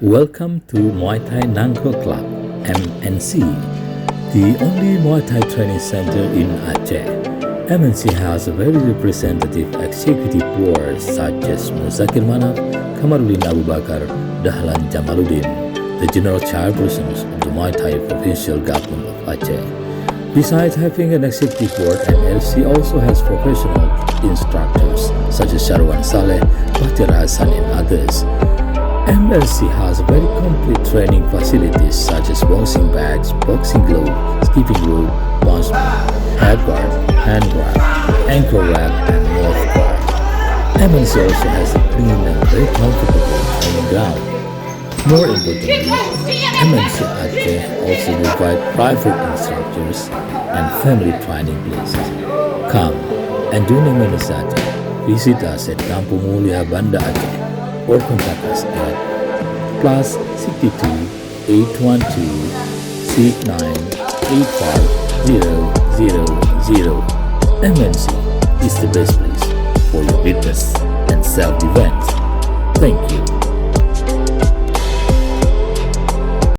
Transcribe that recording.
Welcome to Muaythai Naggroe Club, MNC, the only Muay Thai training center in Aceh. MNC has a very representative executive board such as Muzakir Manaf, Kamarudin Abu Bakar, Dahlan Jamaluddin, the general chairpersons of the Muay Thai provincial government of Aceh. Besides having an executive board, MNC also has professional instructors such as Syarwan Saleh, Ir Hassan and others. MNC has very complete training facilities such as boxing bags, boxing gloves, skipping rope, punch bag, head guard, hand guard, ankle wrap, and more. MNC also has a clean and very comfortable training ground. More importantly, MNC Aceh also provide private instructors and family training places. Come and join MNC Aceh. Visit us at Kampung Mulia, Banda Aceh, or contact us at +62 812 6985 000. MNC is the best place for your fitness and self-defense. Thank you.